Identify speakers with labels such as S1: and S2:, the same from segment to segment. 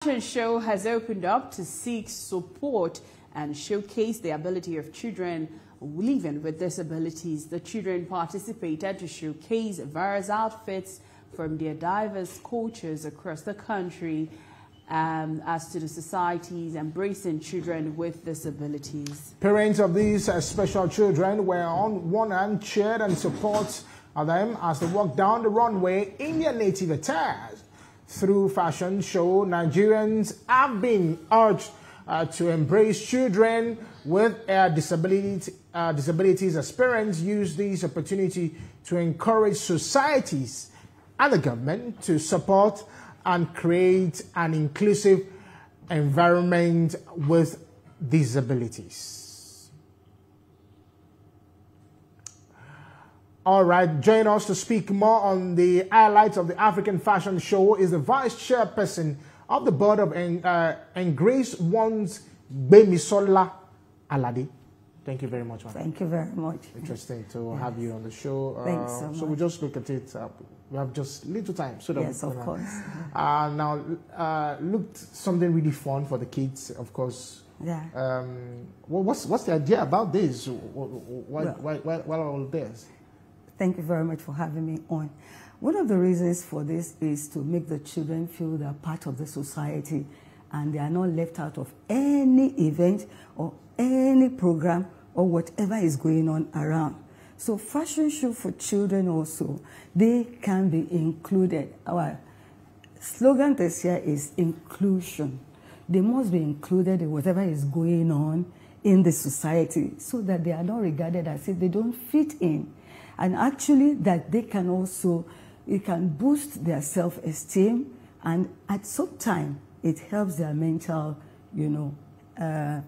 S1: Fashion show has opened up to seek support and showcase the ability of children living with disabilities. The children participated to showcase various outfits from their diverse cultures across the country as to the societies embracing children with disabilities.
S2: Parents of these special children were on one hand cheered and support them as they walked down the runway in their native attires. Through fashion show, Nigerians have been urged to embrace children with disabilities. As parents use this opportunity to encourage societies and the government to support and create an inclusive environment with disabilities. All right, join us to speak more on the highlights of the African Fashion Show is the Vice Chairperson of the Board of Embrace One's Gbemisola Alade. Thank you very much, ma'am.
S3: Thank you very much.
S2: Interesting to have you on the show.
S3: Thanks so much.
S2: So we just look at it. We have just little time. So that
S3: yes, of course.
S2: Now, looked something really fun for the kids, of course.
S3: Yeah.
S2: Well, what's the idea about this? Why all this?
S3: Thank you very much for having me on. One of the reasons for this is to make the children feel they're part of the society and they are not left out of any event or any program or whatever is going on around. So fashion show for children also, they can be included. Our slogan this year is inclusion. They must be included in whatever is going on in the society so that they are not regarded as if they don't fit in. And actually that they can also, it can boost their self-esteem and at some time it helps their mental, their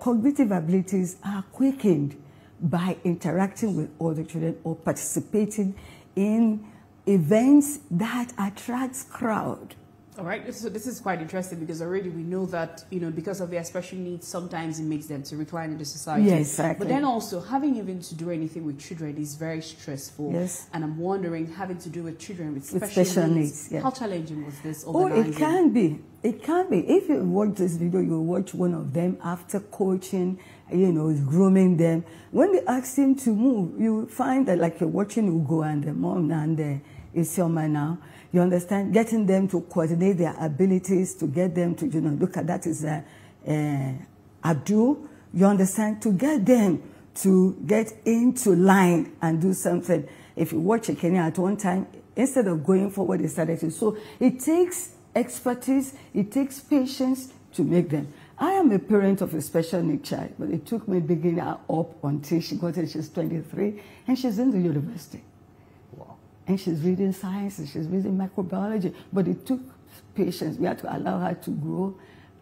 S3: cognitive abilities are quickened by interacting with other children or participating in events that attracts crowd.
S1: All right, so this is quite interesting because already we know that, because of their special needs, sometimes it makes them to recline in the society.
S3: Yes, exactly.
S1: But then also, having even to do anything with children is very stressful.
S3: Yes.
S1: And I'm wondering, having to do with children with special needs,
S3: yes.
S1: How challenging was this
S3: Oh,
S1: organizing?
S3: it can be. It can be. If you watch this video, you'll watch one of them after coaching, grooming them. When they ask him to move, you find that like you're watching Ugo and the mom and Isioma now. You understand? Getting them to coordinate their abilities, to get them to, look at that is Abdul. You understand? To get them to get into line and do something. If you watch a Kenya at one time, instead of going forward, they started to. So it takes expertise, it takes patience to make them. I am a parent of a special needs child, but it took me bringing her up until she got it. She's 23 and she's in the university. And she's reading science, and she's reading microbiology. But it took patience. We had to allow her to grow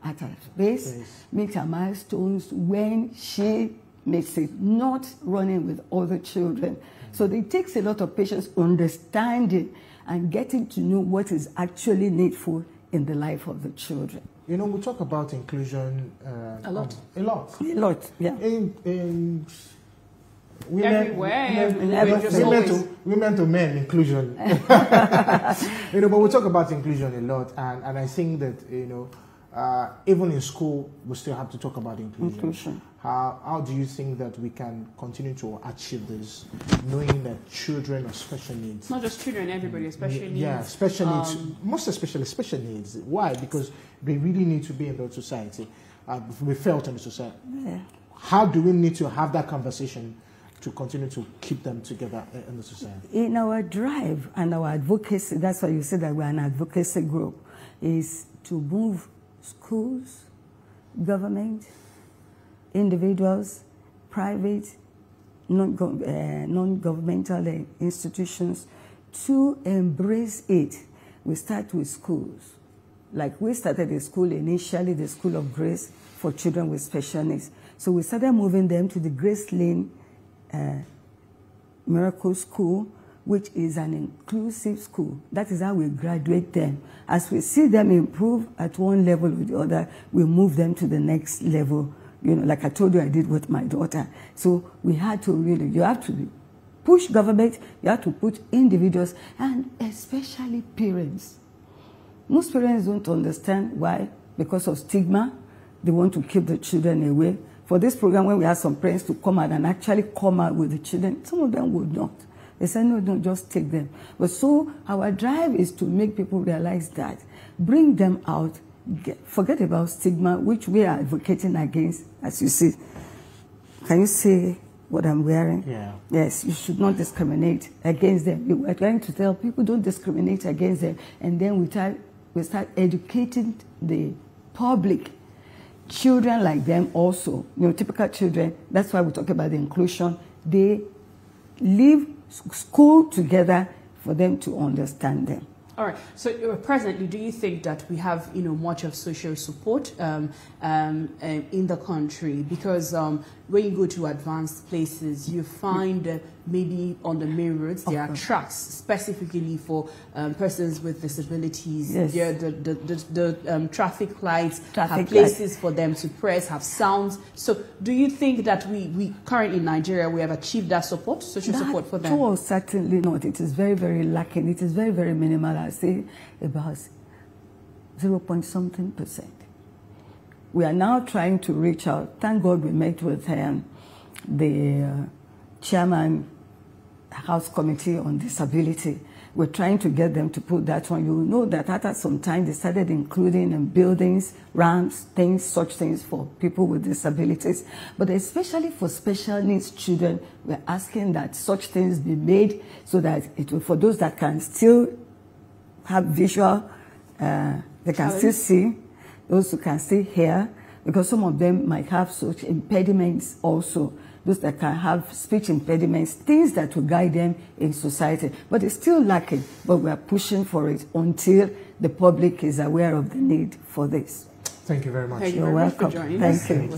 S3: at her pace, meet her milestones when she makes it, not running with other children. So it takes a lot of patience, understanding, and getting to know what is actually needful in the life of the children.
S2: We talk about inclusion
S1: a lot.
S2: A lot,
S3: yeah.
S2: Women to men inclusion. But we talk about inclusion a lot, and I think that even in school we still have to talk about inclusion. How do you think that we can continue to achieve this, knowing that children of special needs?
S1: Not just children, everybody, special needs.
S2: Yeah, special needs. Most especially special needs. Why? Because they really need to be in the society. We felt in the society.
S3: Yeah.
S2: How do we need to have that conversation to continue to keep them together in the society?
S3: In our drive and our advocacy, that's why you say that we're an advocacy group, is to move schools, government, individuals, private, non-governmental institutions to embrace it. We start with schools. Like we started a school initially, the School of Grace for children with special needs. So we started moving them to the Grace Lane Miracle School, which is an inclusive school. That is how we graduate them. As we see them improve at one level or the other, we move them to the next level. Like I told you, I did with my daughter. So we had to you have to push government, you have to put individuals, and especially parents. Most parents don't understand why. Because of stigma, they want to keep the children away. For this program, when we ask some parents to come out and actually come out with the children, some of them would not. They say, no, don't just take them. But so our drive is to make people realize that, bring them out, forget about stigma, which we are advocating against, as you see. Can you see what I'm wearing?
S2: Yeah.
S3: Yes, you should not discriminate against them. We are trying to tell people don't discriminate against them. And then we start educating the public. Children like them also, typical children, that's why we talk about the inclusion. They leave school together for them to understand them.
S1: All right. So presently, do you think that we have, much of social support in the country? Because when you go to advanced places, you find maybe on the main roads there are tracks specifically for persons with disabilities.
S3: Yes.
S1: The traffic lights have places for them to press, have sounds. So do you think that we currently in Nigeria we have achieved that support, social support for them?
S3: No, certainly not. It is very, very lacking. It is very, very minimal. I say about 0.something%. We are now trying to reach out. Thank God we met with the chairman, House Committee on Disability. We're trying to get them to put that on. You know that after some time they started including in buildings, ramps, such things for people with disabilities. But especially for special needs children, we're asking that such things be made so that it will, for those that can still have visual, they can still see, those who can still hear, because some of them might have such impediments also. Those that can have speech impediments, things that will guide them in society. But it's still lacking, but we are pushing for it until the public is aware of the need for this.
S2: Thank you very much.
S1: You're welcome.
S3: Thank you.